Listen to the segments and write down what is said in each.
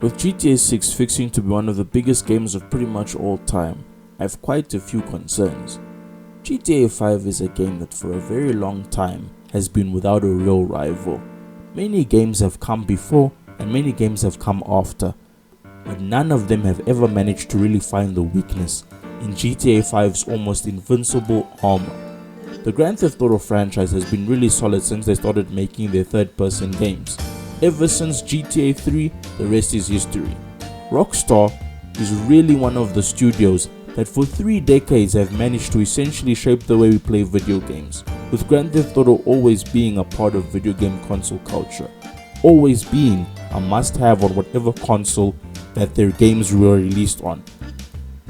With GTA 6 fixing to be one of the biggest games of pretty much all time, I have quite a few concerns. GTA 5 is a game that for a very long time has been without a real rival. Many games have come before and many games have come after, but none of them have ever managed to really find the weakness in GTA 5's almost invincible armor. The Grand Theft Auto franchise has been really solid since they started making their third-person games. Ever since GTA 3, the rest is history. Rockstar is really one of the studios that for 3 decades have managed to essentially shape the way we play video games, with Grand Theft Auto always being a part of video game console culture, always being a must-have on whatever console that their games were released on.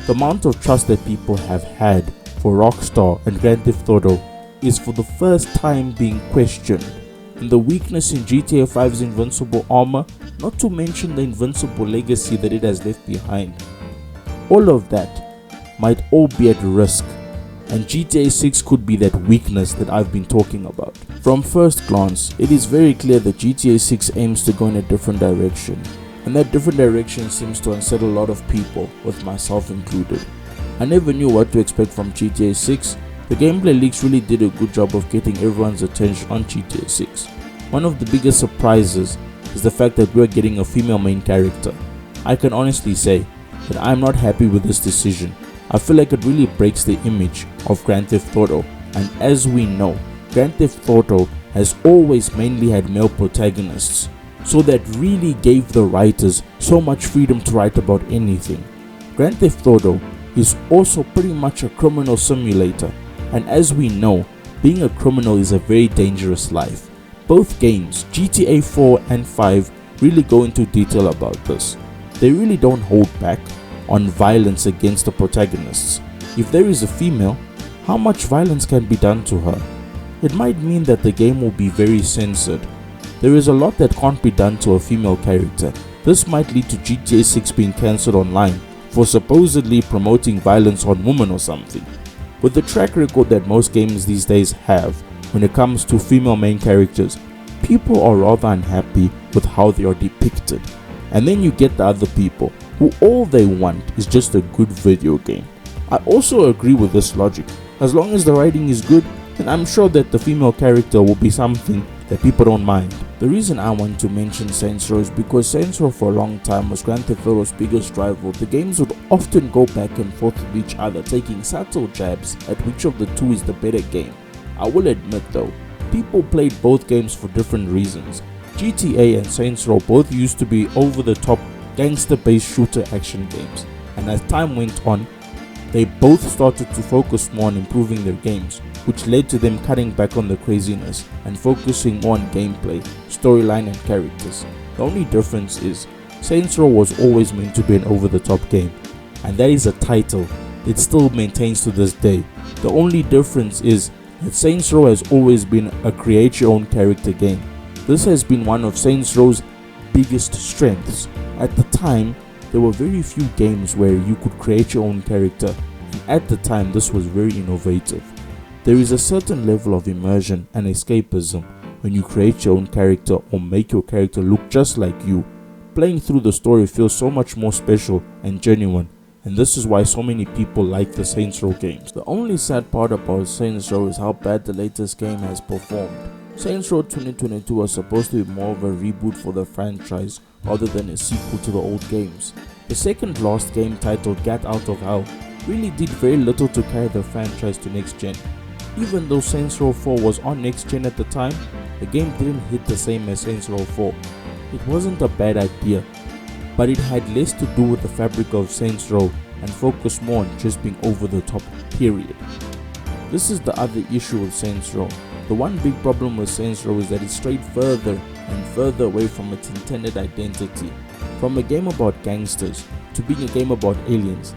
The amount of trust that people have had for Rockstar and Grand Theft Auto is for the first time being questioned. And the weakness in GTA 5's invincible armor, not to mention the invincible legacy that it has left behind. All of that might all be at risk, and GTA 6 could be that weakness that I've been talking about. From first glance, it is very clear that GTA 6 aims to go in a different direction, and that different direction seems to unsettle a lot of people, with myself included. I never knew what to expect from GTA 6. The gameplay leaks really did a good job of getting everyone's attention on GTA 6. One of the biggest surprises is the fact that we're getting a female main character. I can honestly say that I'm not happy with this decision. I feel like it really breaks the image of Grand Theft Auto, and as we know, Grand Theft Auto has always mainly had male protagonists, so that really gave the writers so much freedom to write about anything. Grand Theft Auto is also pretty much a criminal simulator, and as we know, being a criminal is a very dangerous life. Both games, GTA 4 and 5, really go into detail about this. They really don't hold back on violence against the protagonists. If there is a female, how much violence can be done to her? It might mean that the game will be very censored. There is a lot that can't be done to a female character. This might lead to GTA 6 being cancelled online for supposedly promoting violence on women or something. With the track record that most games these days have when it comes to female main characters, people are rather unhappy with how they are depicted. And then you get the other people who all they want is just a good video game. I also agree with this logic. As long as the writing is good, then I'm sure that the female character will be something that people don't mind. The reason I want to mention Saints Row is because Saints Row for a long time was Grand Theft Auto's biggest rival. The games would often go back and forth with each other, taking subtle jabs at which of the two is the better game. I will admit though, people played both games for different reasons. GTA and Saints Row both used to be over-the-top gangster-based shooter action games, and as time went on, they both started to focus more on improving their games, which led to them cutting back on the craziness and focusing more on gameplay, storyline and characters. The only difference is, Saints Row was always meant to be an over-the-top game, and that is a title it still maintains to this day. The only difference is that Saints Row has always been a create-your-own character game. This has been one of Saints Row's biggest strengths. At the time, there were very few games where you could create your own character, and at the time this was very innovative. There is a certain level of immersion and escapism when you create your own character or make your character look just like you. Playing through the story feels so much more special and genuine, and this is why so many people like the Saints Row games. The only sad part about Saints Row is how bad the latest game has performed. Saints Row 2022 was supposed to be more of a reboot for the franchise rather than a sequel to the old games. The second last game, titled Get Out of Hell, really did very little to carry the franchise to next gen. Even though Saints Row 4 was on next gen at the time, the game didn't hit the same as Saints Row 4. It wasn't a bad idea, but it had less to do with the fabric of Saints Row and focused more on just being over the top, period. This is the other issue with Saints Row. The one big problem with Saints Row is that it strayed further and further away from its intended identity, from a game about gangsters to being a game about aliens,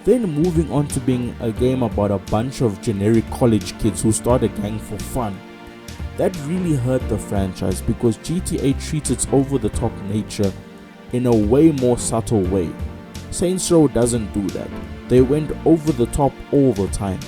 then moving on to being a game about a bunch of generic college kids who start a gang for fun. That really hurt the franchise because GTA treats its over-the-top nature in a way more subtle way. Saints Row doesn't do that. They went over the top all the time,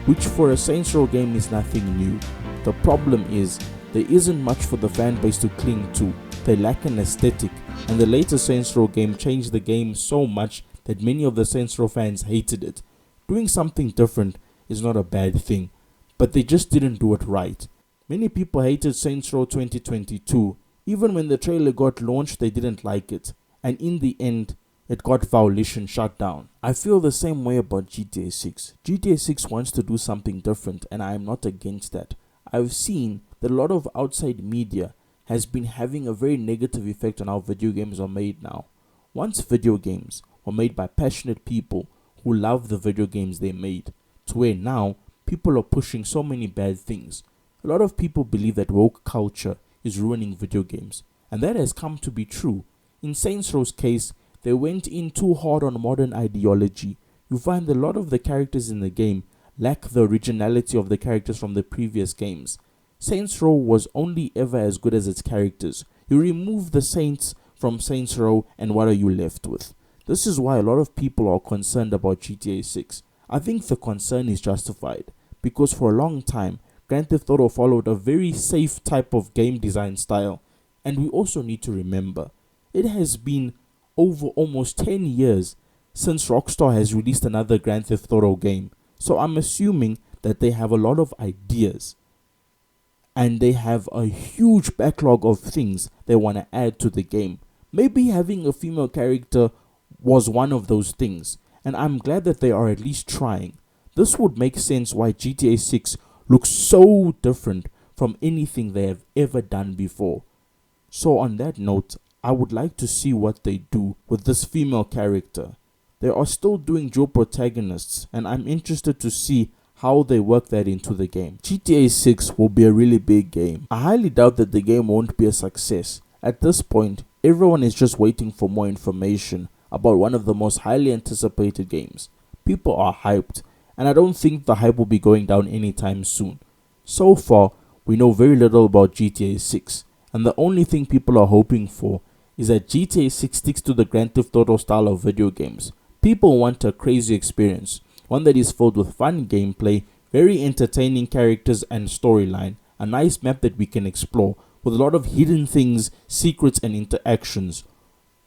which for a Saints Row game is nothing new. The problem is, there isn't much for the fan base to cling to. they lack an aesthetic, and the later Saints Row game changed the game so much that many of the Saints Row fans hated it. Doing something different is not a bad thing, but they just didn't do it right. Many people hated Saints Row 2022. Even when the trailer got launched, they didn't like it, and in the end, it got Volition shut down. I feel the same way about GTA 6. GTA 6 wants to do something different, and I am not against that. I've seen that a lot of outside media has been having a very negative effect on how video games are made now. Once video games were made by passionate people who love the video games they made, to where now people are pushing so many bad things. A lot of people believe that woke culture is ruining video games, and that has come to be true. In Saints Row's case, they went in too hard on modern ideology. You find a lot of the characters in the game lack the originality of the characters from the previous games. Saints Row was only ever as good as its characters. You remove the Saints from Saints Row, and what are you left with? This is why a lot of people are concerned about GTA 6. I think the concern is justified, because for a long time, Grand Theft Auto followed a very safe type of game design style, and we also need to remember, it has been over almost 10 years since Rockstar has released another Grand Theft Auto game, so I'm assuming that they have a lot of ideas, and they have a huge backlog of things they want to add to the game. Maybe having a female character was one of those things, and I'm glad that they are at least trying. This would make sense why GTA 6 looks so different from anything they have ever done before. So on that note, I would like to see what they do with this female character. They are still doing dual protagonists, and I'm interested to see how they work that into the game. GTA 6 will be a really big game. I highly doubt that the game won't be a success. At this point, everyone is just waiting for more information about one of the most highly anticipated games. People are hyped, and I don't think the hype will be going down anytime soon. So far, we know very little about GTA 6, and the only thing people are hoping for is that GTA 6 sticks to the Grand Theft Auto style of video games. People want a crazy experience, one that is filled with fun gameplay, very entertaining characters and storyline, a nice map that we can explore, with a lot of hidden things, secrets and interactions.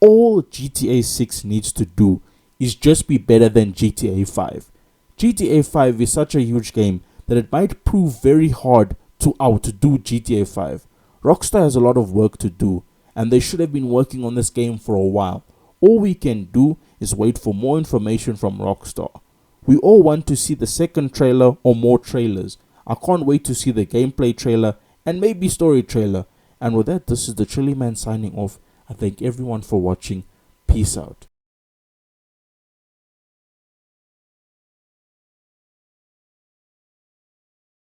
All GTA 6 needs to do is just be better than GTA 5. GTA 5 is such a huge game that it might prove very hard to outdo GTA 5. Rockstar has a lot of work to do, and they should have been working on this game for a while. All we can do is wait for more information from Rockstar. We all want to see the second trailer or more trailers. I can't wait to see the gameplay trailer and maybe story trailer. And with that, this is the Chilly Man signing off. I thank everyone for watching. Peace out.